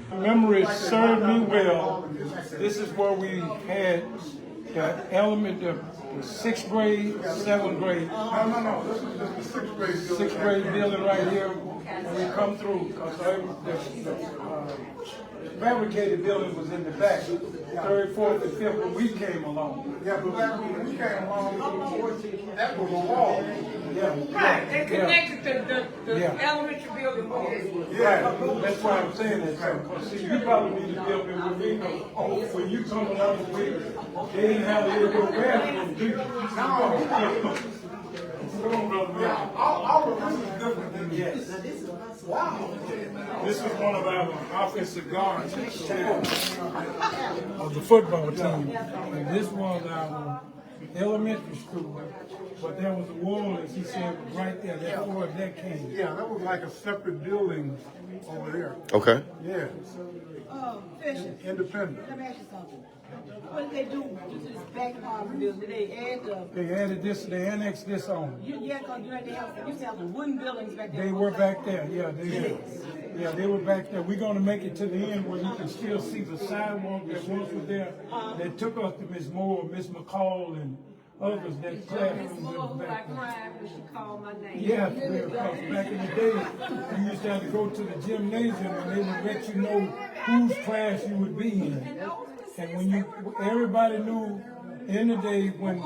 Memory served me well. This is where we had the the 6th grade, 7th grade. No. This is the 6th grade building. 6th grade building right here. And we come through because the fabricated building was in the back. 3rd, 4th, and 5th when we came along. Yeah, but back when we came along, that was a wall. Right, they connected the elementary building. Yeah, that's why I'm saying that. Because see, you probably need to build it with me. When you come along with me, they didn't have a little bathroom, do you? No. All of this is different than Yes. wow. This is one of our offensive guards of the football team. And this was our elementary school. But there was a wall, as he said, right there. That's where that came. Yeah, that was like a separate building over there. Okay. Yeah, Fisher, independent. let me ask you something. What did they do to this back part of the building? Did they add the? They added this, they annexed this on. Yeah, because you had to have, you used to have the wooden buildings back there. They were back there, yeah, they were back there. We're gonna make it to the end where you can still see the sidewalk that once was there. That took us to Miss Moore, Miss McCall, and others that Miss classrooms Moore that was who I back there. cried when she called my name. Yes, because back in the day, you used to have to go to the gymnasium and they would let you know whose class you would be in. And when everybody knew in the day when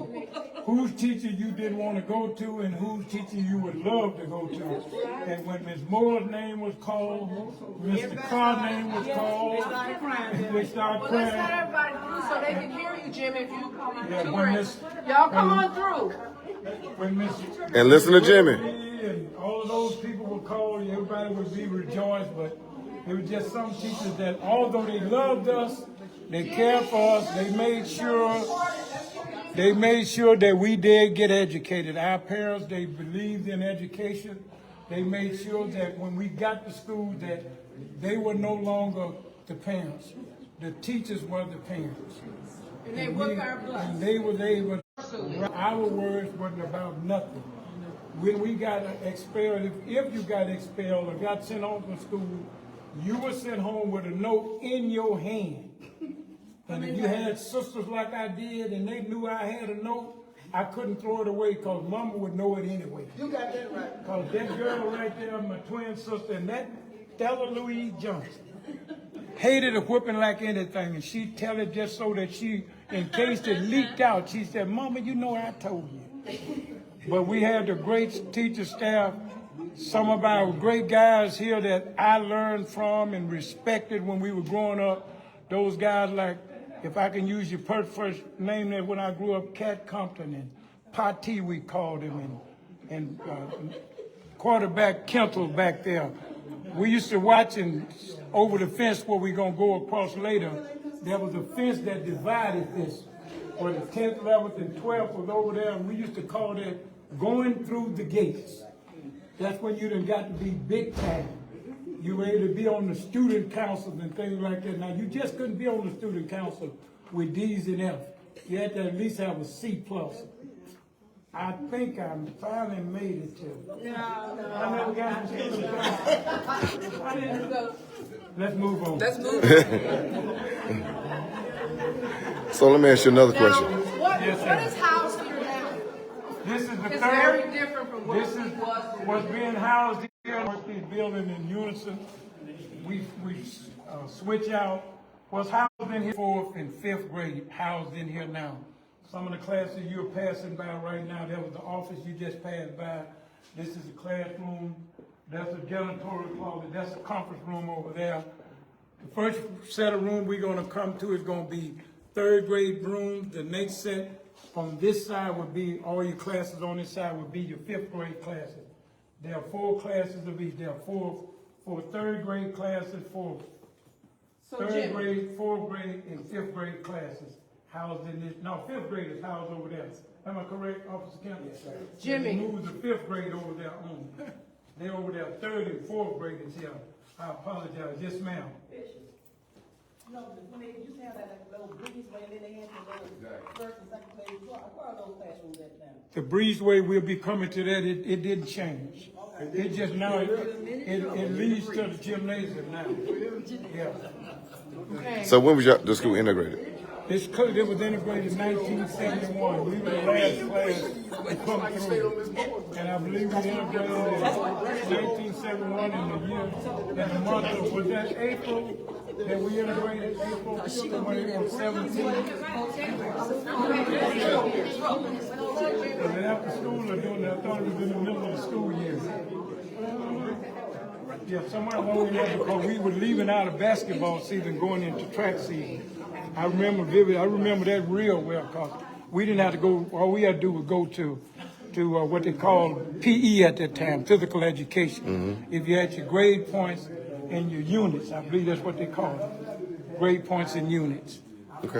whose teacher you didn't want to go to and whose teacher you would love to go to. And when Miss Moore's name was called, Mr. Carr's name was called, they started crying. Let's let everybody through so they can hear you, Jimmy, if you come on Yeah, through. when Miss- Y'all come on through. When Miss And listen to Jimmy. And all of those people would call, everybody would be rejoiced, but it was just some teachers that although they loved us, they cared for us, they made sure that we did get educated. Our parents, they believed in education. They made sure that when we got to school that they were no longer the parents. The teachers were the parents. And they whip our butts. And they were our words wasn't about nothing. When we got expelled, if you got expelled or got sent home from school, you were sent home with a note in your hand. And if you had sisters like I did and they knew I had a note, I couldn't throw it away because Mama would know it anyway. You got that right. Because that girl right there, my twin sister, and that Stella Louise Johnson, hated a whipping like anything. And she'd tell it just so that she, in case it leaked out, she said, Mama, you know I told you. But we had the great teacher staff, some of our great guys here that I learned from and respected when we were growing up. Those guys like, if I can use your first name there, when I grew up, Cat Compton and Pati, we called him, and quarterback Kentle back there. We used to watch over the fence where we're going to go across later. There was a fence that divided this, where the 10th, 11th, and 12th was over there, and we used to call that going through the gates. That's when you done got to be big time. You were able to be on the student councils and things like that. Now, you just couldn't be on the student council with D's and F's. You had to at least have a C+. I think I finally made it to. I never got to student council. Let's move on. Let's move. So let me ask you another question. What is housed here now? This is the It's third. very different from what This it is was. what's being housed here. These building in unison. We switch out. What's housed in here 4th and 5th grade housed in here now. Some of the classes you're passing by right now. There was the office you just passed by. This is a classroom. That's a janitorial closet. That's a conference room over there. The first set of room we're going to come to is going to be 3rd grade rooms. The next set from this side would be, all your classes on this side would be your 5th grade classes. There are 4 classes of each. There are four 3rd grade classes, 3rd grade, 4th grade, and 5th grade classes housed in this. No, 5th grade is housed over there. Am I correct, Officer Kemp? Yes, sir. Jimmy. Move the 5th grade over there on. They're over there, 3rd and 4th graders here. I apologize. Yes, ma'am. No, when they used to have that little breezeway, and then they had the little first and second grade. Where are those classrooms at now? The breezeway, we'll be coming to that. It didn't change. It just now, it leads to the gymnasium now. Yeah. So when was the school integrated? It was integrated in 1971. We were the last class to come through. And I believe we integrated in 1971 in the year, in the month of, was that April? That we integrated April 17. And then after school, I thought it was in the middle of the school year. Yeah, somewhere along in there, because we were leaving out of basketball season, going into track season. I remember vividly. I remember that real well, because we didn't have to go. All we had to do was go to what they called PE at that time, physical education. If you had your grade points and your units, I believe that's what they called it, grade points and units,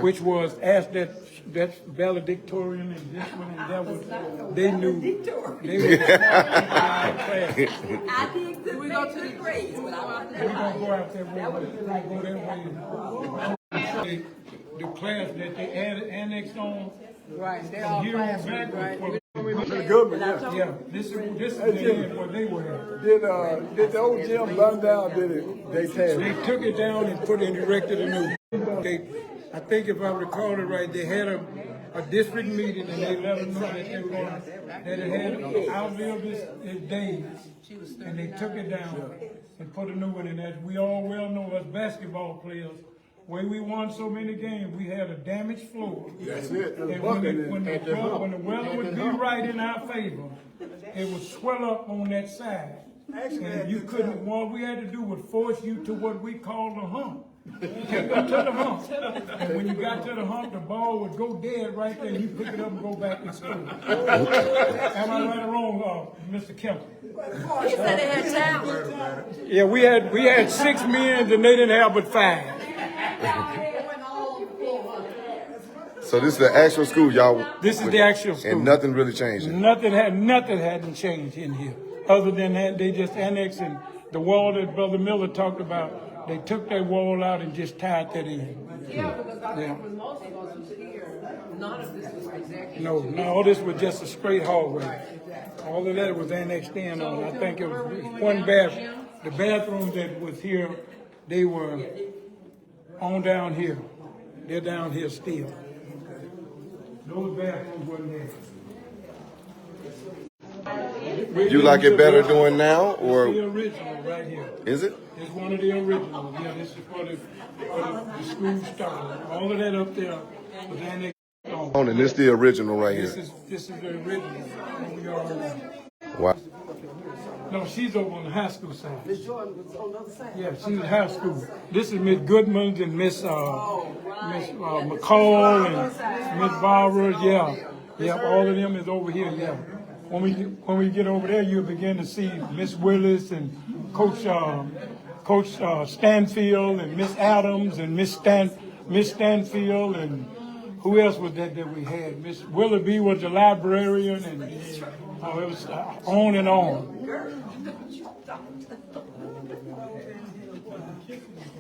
which was as that's valedictorian and this one and that was. They knew they were class. I did good. We go to the grades, but I We're gonna go out there. We're gonna go that way. The class that they annexed on. Right, they're all classes, right? Yeah, this is where they were at. Did the old gym burn down? Did they tear They it? took it down and erected a new. I think if I recall it right, they had a district meeting and they let them know that they were going, that it had outlived its days, and they took it down and put a new one in. As we all well know, as basketball players, where we won so many games, we had a damaged floor. That's it. And when the weather would be right in our favor, it would swell up on that side. And you couldn't, what we had to do was force you to what we call the hump. Take them to the hump. And when you got to the hump, the ball would go dead right there, and you pick it up and go back to school. Am I right or wrong, Mr. Kemp? He said they had talent. Yeah, we had 6 men and they didn't have but 5. So this is the actual school, y'all. This is the actual school. And nothing really changed. Nothing hadn't changed in here. Other than that, they just annexed and the wall that Brother Miller talked about, they took that wall out and just tied that in. Yeah, because I think when most of us was here, none of this was executive. No, all this was just a straight hallway. All of that was annexed in on. I think it was one bathroom. The bathrooms that was here, they were on down here. They're down here still. Those bathrooms wasn't there. You like it better doing now, or It's the original right here. is it? It's one of the originals. Yeah, this is where the school started. All of that up there was annexed on. Oh, and this the original right This here. is the original. Where we are now. Wow. No, she's over on the high school side. Miss Jordan was on the other side. Yeah, she's in high school. This is Miss Goodman's and Miss McCall and Miss Barbara. Yeah, all of them is over here. Yeah. When we get over there, you'll begin to see Miss Willis and Coach Stanfield and Miss Adams and Miss Stanfield and who else was that we had? Miss Willoughby was the librarian, and it was on and on.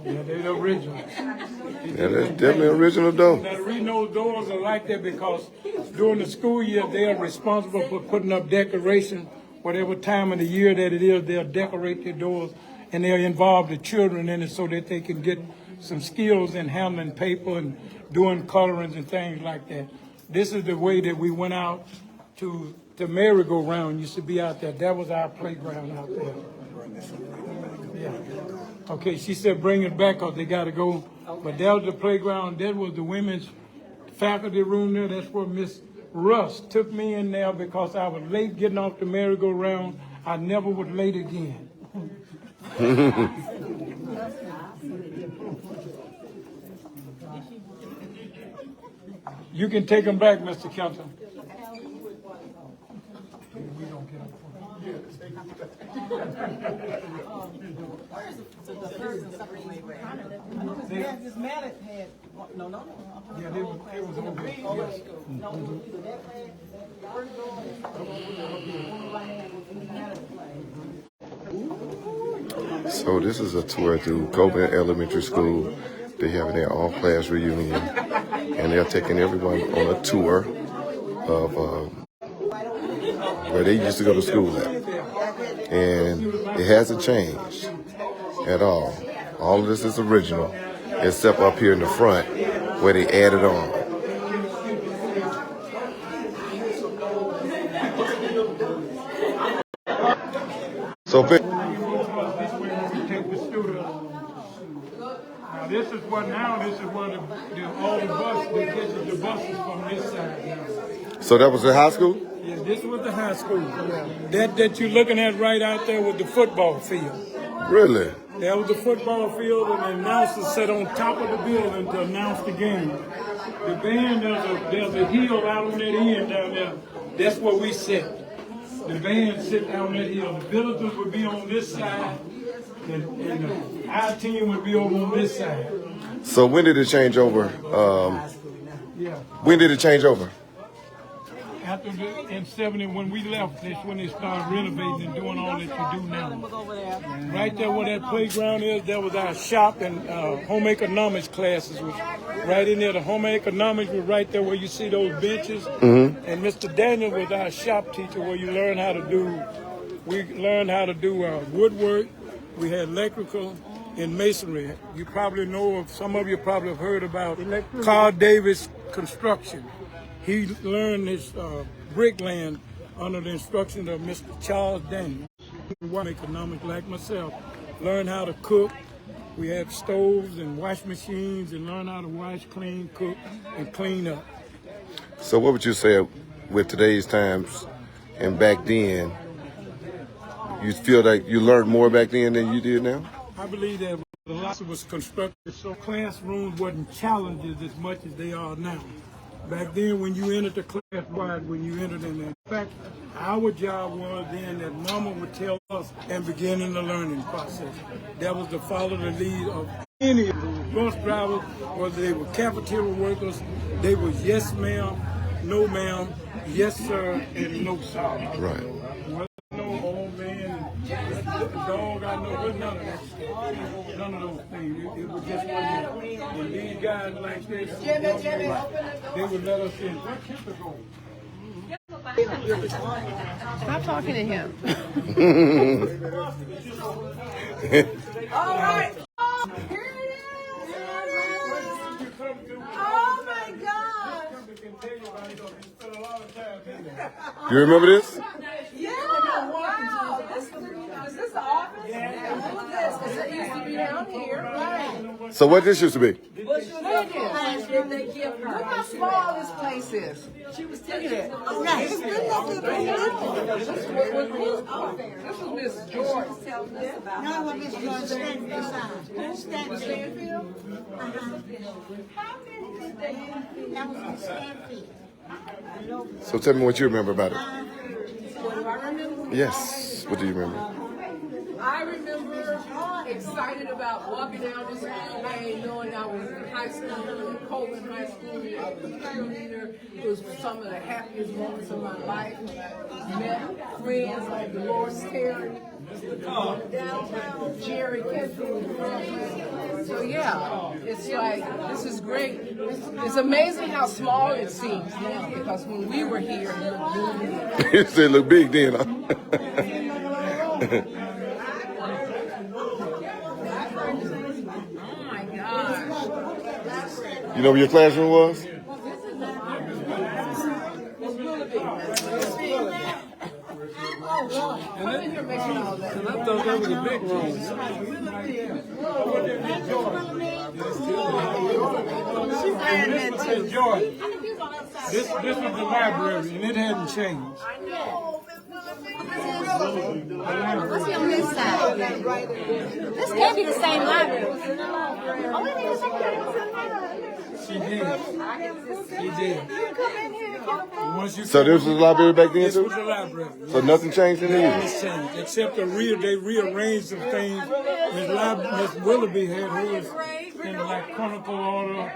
Yeah, they're the original. Yeah, that's definitely original though. Now, the reason those doors are like that because during the school year, they are responsible for putting up decoration. Whatever time of the year that it is, they'll decorate their doors, and they'll involve the children in it so that they can get some skills in handling paper and doing colorings and things like that. This is the way that we went out to merry-go-round. Used to be out there. That was our playground out there. Yeah. Okay, she said bring it back because they got to go. But that was the playground. That was the women's faculty room there. That's where Miss Russ took me in there because I was late getting off the merry-go-round. I never was late again. You can take them back, Mr. Kelton. We don't get This mallet had no. Yeah, it was over. Yes. So this is a tour through Coleman Elementary School. They having their all-class reunion, and they're taking everyone on a tour of where they used to go to school at. and it hasn't changed at all. All of this is original, except up here in the front where they added on. So, Now this is what all the buses from this side now. so that was the high school? Yeah, this was the high school. That you're looking at right out there was the football field. Really? That was the football field, and the announcer sat on top of the building to announce the game. The band, there's a hill out on that end down there. That's where we sit. The band sit down that hill. The visitors would be on this side, and our team would be over on this side. So when did it change over? When did it change over? In 70, when we left, that's when they started renovating and doing all that you do now. Right there where that playground is, there was our shop, and home economics classes was right in there. The home economics was right there where you see those benches. Mm-hmm. And Mr. Daniel was our shop teacher, where you learn how to do. We learned how to do woodwork. We had electrical and masonry. You probably know of, some of you probably have heard about Carl Davis Construction. He learned his bricklaying under the instruction of Mr. Charles Daniel. One economics like myself, learned how to cook. We had stoves and wash machines, and learned how to wash, clean, cook, and clean up. So what would you say with today's times and back then? You feel like you learned more back then than you did now? I believe that a lot was constructed, so classrooms wasn't challenges as much as they are now. Back then, when you entered the class wide, when you entered in there. In fact, our job was then that Mama would tell us and begin in the learning process. That was to follow the lead of any of the bus drivers, whether they were cafeteria workers, they were yes ma'am, no ma'am, yes sir, and no sir. Right. No old man, dog, I know, but none of that stuff. None of those things. It was just one. And these guys like this, they would let us in. Where Kipper go? Stop talking to him. All right. Here it is. Oh my God. You remember this? Yeah. Wow. Is this the office? Yeah. Look at this. Because it used to be down here. Right. So what this used to be? Look how small this place is. She was telling it. Right. This was Miss George telling us about. No, what Miss George Stanfield. Stanfield. How many did they have? That was Miss Stanfield. So tell me what you remember about it. What do I remember? Yes. What do you remember? I remember excited about walking down this hallway, knowing I was in high school, at Coleman High School, I was a cheerleader. It was some of the happiest moments of my life. Met friends like Dolores Terry, downtown Jerry Kenfield. So yeah, it's like, this is great. It's amazing how small it seems now, because when we were here, it looked really big. You said it looked big then, huh? You know where your classroom was? And I thought that was a big room. George, this was the library, and it hadn't changed. What's on this side? This can't be the same library. Oh, it is. She did. She did. Once you So this was the library back then This too? was the library. So nothing changed in the Nothing years? changed, except they rearranged some things. Miss Willoughby had hers in like chronicle order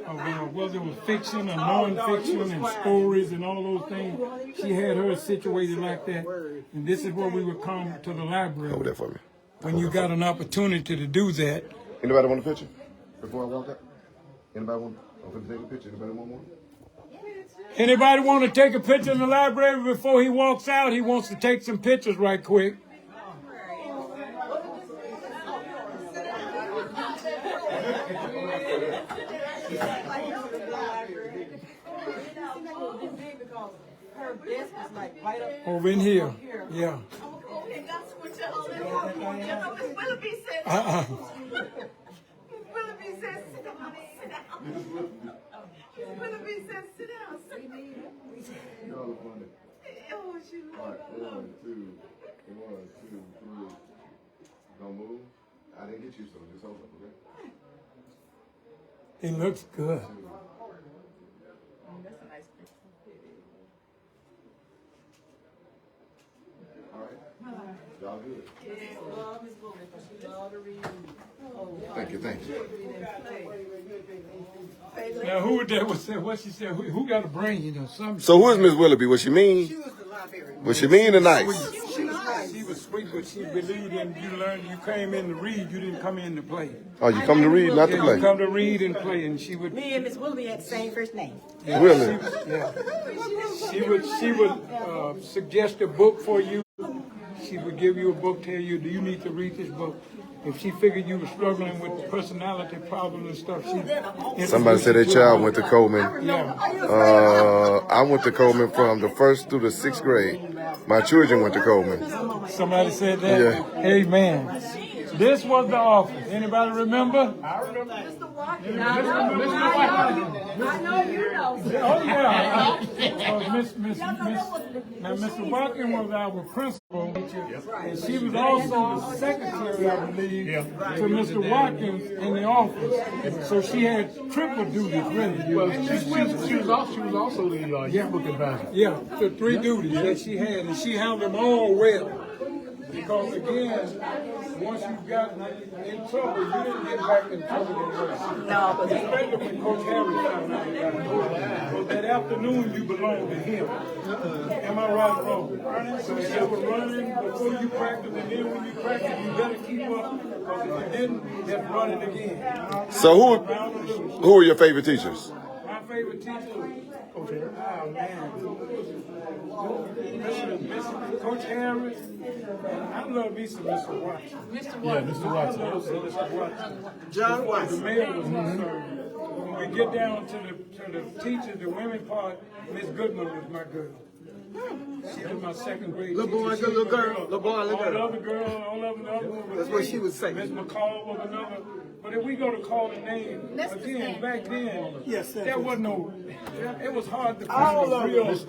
of whether it was fiction or non-fiction and stories and all those things. She had hers situated like that. And this is where we would come to the library. Hold that for me. When you got an opportunity to do that. Anybody want a picture before I walk out? Anybody want to take a picture? Anybody want one? Anybody want to take a picture in the library before he walks out? He wants to take some pictures right quick. Her desk was like right up Over in here. Yeah. and that's what y'all live on. You know, Miss Willoughby said, Miss Willoughby said, sit down, sit down. Miss Willoughby said, sit down, sit down. Y'all are funny. Oh, she All right, 1, 2, 3. Don't move. I didn't get you, so just hold up, okay? It looks good. That's a nice picture. All right. Y'all good. Love Miss Willoughby, because she loved to read. Thank you. Now who that was said what she said? Who got a brain? You know something. So who is Miss Willoughby? Was she mean? Was she mean or nice? She was sweet, but she believed in you. Learned you came in to read. You didn't come in to play. Oh, you come to read, not to You play. come to read and play, and she would. Me and Miss Willoughby had the same first name. Really? She would suggest a book for you. She would give you a book, tell you, do you need to read this book? If she figured you were struggling with personality problems and stuff, she. Somebody said their child went to Coleman. I went to Coleman from the 1st through the 6th grade. My children went to Coleman. Somebody said that. Yeah. Amen. This was the office. Anybody remember? Mr. Watkins. Mr. I know you know. Oh yeah. Now Mr. Watkins was our principal, and she was also the secretary, I believe, to Mr. Watkins in the office. So she had triple duties, really. Well, she was also the yearbook advisor. Yeah, the 3 duties that she had, and she handled them all well. Because again, once you got in trouble, you didn't get back in trouble. No, Especially when Coach Harry found out about it. But that afternoon, you belonged to him. Am I right or wrong? So she was running before you practice, and then when you practice, you better keep up. Because if you didn't, just run it again. So who are your favorite teachers? My favorite teacher was Coach Harris. Oh, man. Coach Harris. I love me some Mr. Watson. Mr. Yeah, Watkins. Mr. Watson. I love some Mr. Watson. John The Watson. mayor was concerned. When we get down to the teachers, the women part, Miss Goodman was my girl. She was my 2nd grade Little boy, teacher. She little was my girl, little boy, little girl. All the other girls, all of them, the other one was That's what great. she would say. Miss McCall was another. But if we go to call the name, again, back then, there was no, it was hard to find a real, it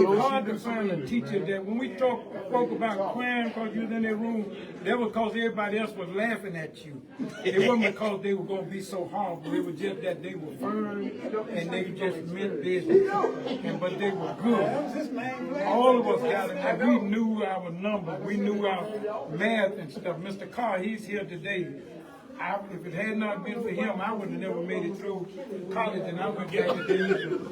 was hard to find a teacher that when we spoke about crying because you was in their room, that was because everybody else was laughing at you. It wasn't because they were going to be so horrible. It was just that they were firm and they just meant business. But they were good. All of us got it. We knew our numbers. We knew our math and stuff. Mr. Carr, he's here today. If it had not been for him, I would have never made it through college, and I went back to the age of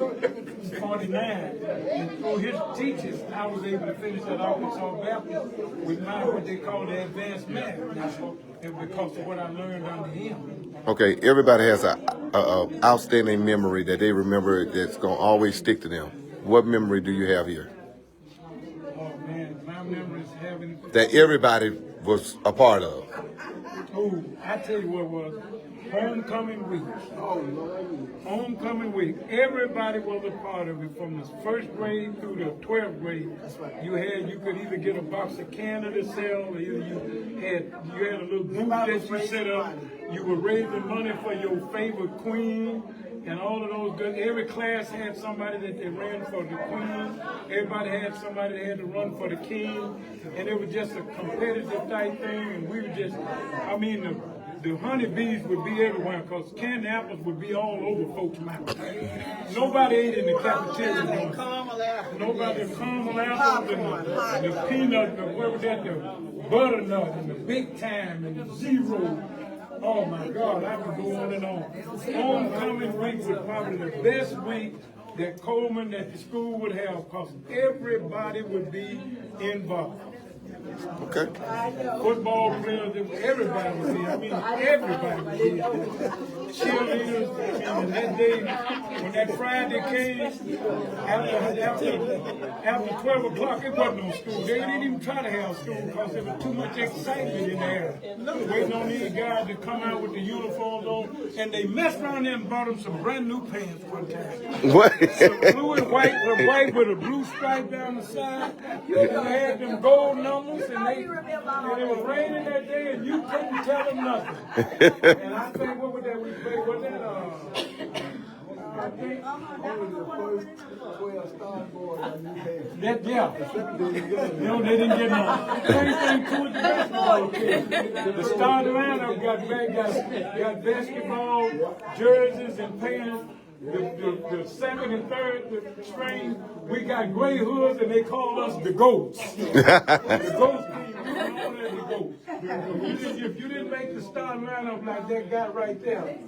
49. And through his teachers, I was able to finish at Arkansas Baptist with what they call the advanced math. It was because of what I learned under him. Okay, everybody has a outstanding memory that they remember that's going to always stick to them. What memory do you have here? Oh man, my memories having That everybody was a part of. Oh, I tell you what was homecoming week. Homecoming week. Everybody was a part of it from the 1st grade through the 12th grade. You could either get a box of candy to sell, or you had a little booth that you set up. You were raising money for your favorite queen. And all of those good, every class had somebody that they ran for the queen. Everybody had somebody that had to run for the king. And it was just a competitive type thing. And we were just, the honeybees would be everywhere because candy apples would be all over folks' mouths. Nobody ate in the cafeteria. Nobody, the caramel apples and the peanut, what was that, the butternut and the big time and the zero. Oh my God, I could go on and on. Homecoming week was probably the best week that the school would have because everybody would be involved. Okay. Football players, everybody was here. I mean, everybody was here. Cheerleaders, and that day, when that Friday came, after 12 o'clock, it wasn't no school. They didn't even try to have school because there was too much excitement in there. Waiting on these guys to come out with the uniforms on, and they messed around there and bought them some brand new pants one time. What? Some blue and white with a blue stripe down the side. They had them gold numbers, and it was raining that day, and you couldn't tell them nothing. And I think, what was that we played? Was that, I think, that, yeah. No, they didn't get none. Same thing too with the basketball team. The starting lineup got basketball jerseys and pants. The second and third string, we got gray hoods, and they call us the goats. The goats team. If you didn't make the starting lineup like that guy right there,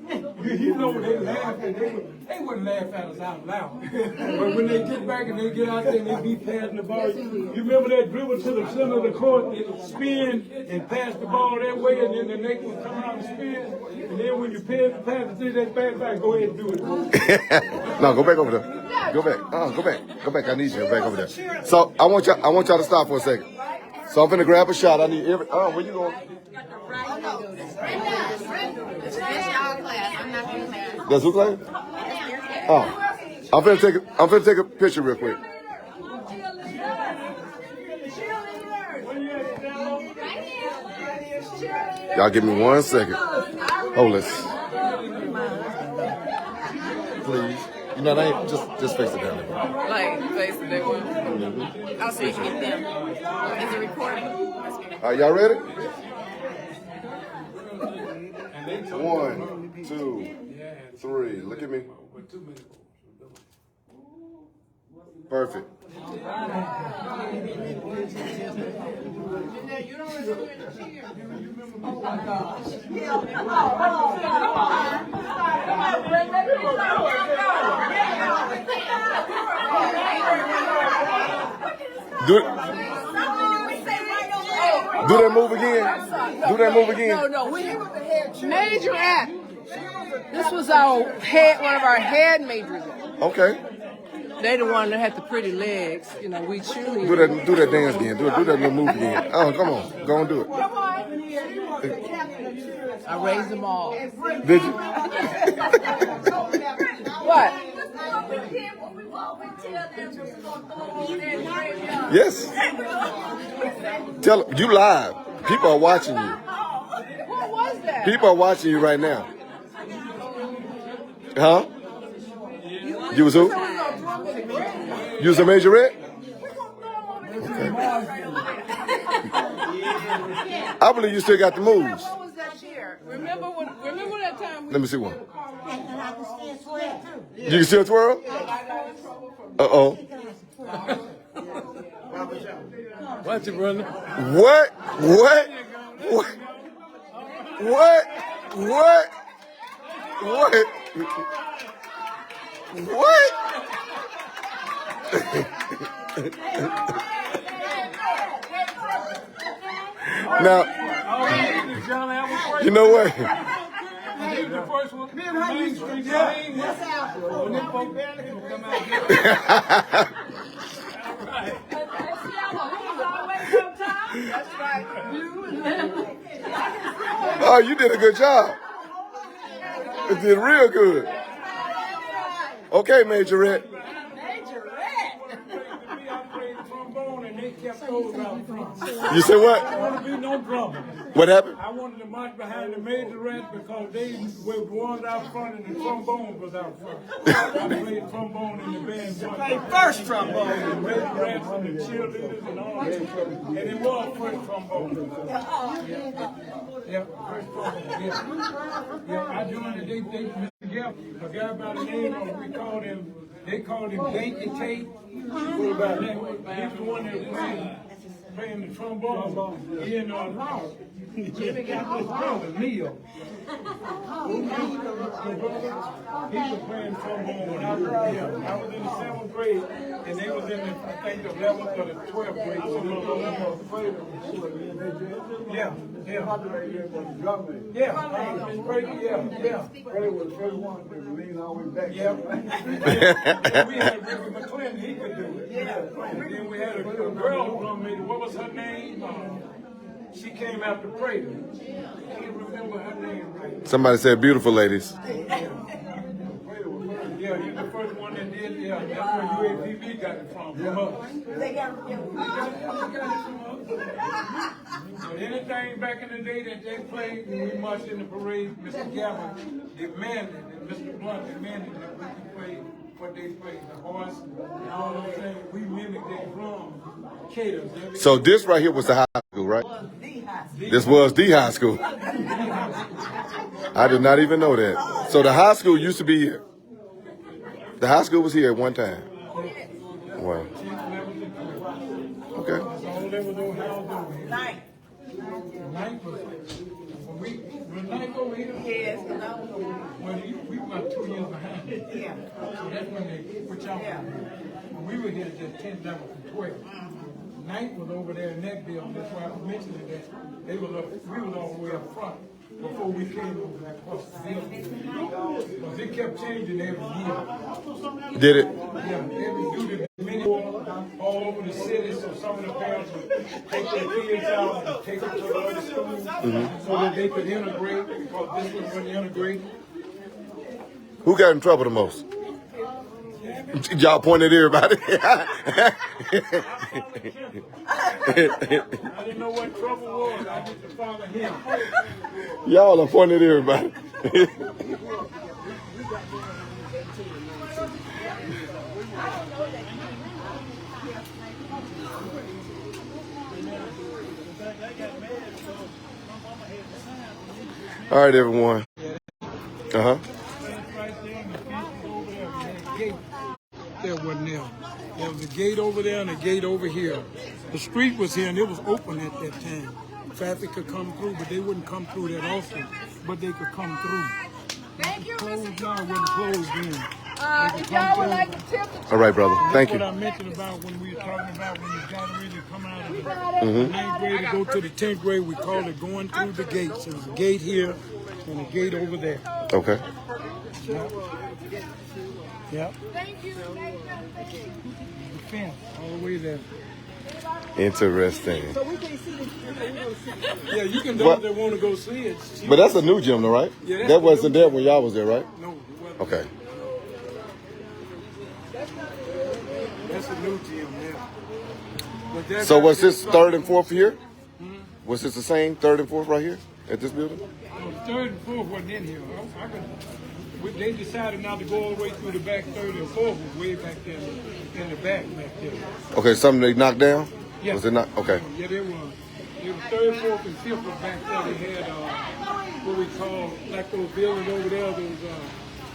you know they laughed, and they wouldn't laugh at us out loud. But when they get back and they get out there and they be passing the ball, you remember that dribble to the center of the court, spin and pass the ball that way, and then the next one come out and spin, and then when you pass it to that back, go ahead and do it. No, go back over there. Go back. Go back. Go back. I need you. Go back over there. So I want y'all to stop for a second. So I'm gonna grab a shot. I need every. Oh, where you going? That's who class? Oh, I'm gonna take a picture real quick. Y'all give me 1 second. Hold this. Please. You know, they ain't just face it down there. Like, face it that way. I'll see if you get them. Is it recording? All right, y'all ready? 1, 2, 3. Look at me. Perfect. Do that move again. Do that move again. No. Majorette. This was one of our head majors. Okay. They the one that had the pretty legs. You know, we cheerleaders. Do that dance again. Do that little move again. Oh, come on. Go and do it. I raised them all. Did you? What? Yes. Tell them, you live. People are watching you. What was that? People are watching you right now. Huh? You was who? You was a majorette? Okay. I believe you still got the moves. What was that cheer? Remember that time? Let me see one. You can still twirl? Uh-oh. Watch it, brother. What? Now, you know what? Oh, you did a good job. You did real good. Okay, Majorette. You said what? I want to be no drummer. What happened? I wanted to march behind the majorettes because they were the ones out front and the trombone was out front. I played trombone in the band. Played first trombone. The majorettes and the cheerleaders and all that. And it was first trombone. Yeah, first trombone. Yeah, I joined the they together. A guy by the name of, they called him Danky Tate. He's the one that was playing the trombone. He and Jimmy got His brother, Leo. He was playing trombone when I was there. I was in the 7th grade, and they was in the, I think, the 11th or the 12th grade. So yeah. Miss Brady, yeah. Freddie was the first one to lean all the way back. Yeah. We had Ricky McClendon, he could do it. And then we had a girl drum major, what was her name? She came after Prater. I can't remember her name right. Somebody said beautiful ladies. Yeah, you're the first one that did. Yeah, that's where UAPB got it from us. They got it But anything back in the day that they played when we marched in the parade, Mr. Gavin demanded, and Mr. Blunt demanded that we could play what they played, the horse and all those things. We mimicked their drum cadence. So this right here was the high school, right? This was the high school. I did not even know that. So the high school used to be here. The high school was here at one time. Wow. Okay. Night. When Night over here, Yes, and I was well, we were about 2 years behind. yeah. So that's when they put y'all when we were here just 10 levels from 12. Night was over there in that building. That's why I was mentioning that we was all the way up front before we came over that across the building. Because it kept changing every year. Did it? Yeah, every duty many all over the city, so some of the parents would take their kids out and take them to the other schools so that they could integrate, because this was when they integrated. Who got in trouble the most? Y'all pointed at everybody. I didn't know what trouble was. I just to follow him. Y'all are pointing at everybody. All right, everyone. Uh-huh. There wasn't there. There was a gate over there and a gate over here. The street was here and it was open at that time. Traffic could come through, but they wouldn't come through that often. But they could come through. Thank you, Closed down, wasn't closed in. If y'all would like to tip the All right, brother. Thank What you. I mentioned about when we were talking about when you got ready to come out of the 9th grade to go to the 10th grade, we called it going through the gates. There's a gate here and a gate over there. Okay. Yeah. Thank you. The fence all the way there. Interesting. Yeah, you can What? those that want to go see it. But that's a new gym, though, right? Yeah, that's That a wasn't new there when y'all was there, right? No, it wasn't. Okay. That's a new gym there. But that's So was actually this 3rd and 4th here? Was this the same 3rd and 4th right here at this building? No, 3rd and 4th wasn't in here. They decided not to go all the way through the back. 3rd and 4th was way back there in the back there. Okay, something they knocked down? Yeah. Was it not? Okay. Yeah, they were. It was 3rd, 4th, and 5th was back there. They had what we call, like those buildings over there, those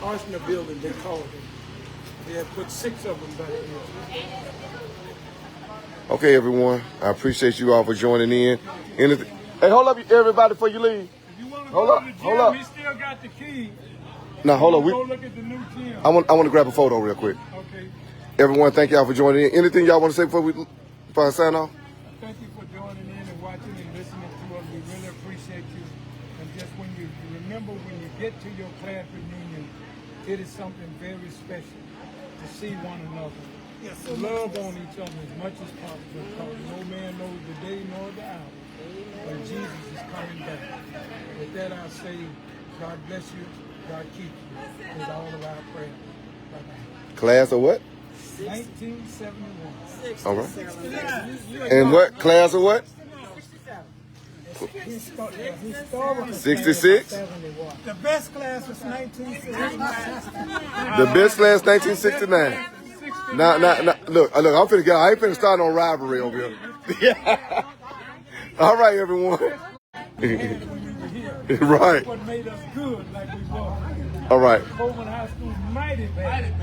Arsenal buildings, they called them. They had put 6 of them back there. Okay, everyone. I appreciate you all for joining in. Anything? Hey, hold up, everybody, before you leave. If you want to Hold go up, to the gym, hold up. he still got the key. Now, hold on. Go look at the new gym. I want to grab a photo real quick. Okay. Everyone, thank y'all for joining in. Anything y'all want to say before I sign off? Thank you for joining in and watching and listening to us. We really appreciate you. And just when you remember when you get to your class reunion, it is something very special to see one another. Yes, love on each other as much as possible, because no man knows the day nor the hour when Jesus is coming back. With that, I say, God bless you, God keep you, with all of our prayers. Bye-bye. Class of what? 1971. All right. And what? Class of what? 66? The best class was 1969. The best class, 1969. Now, look, I ain't finna start on rivalry over here. All right, everyone. Right. What made us good like we were. All right. Coleman High School mighty bad.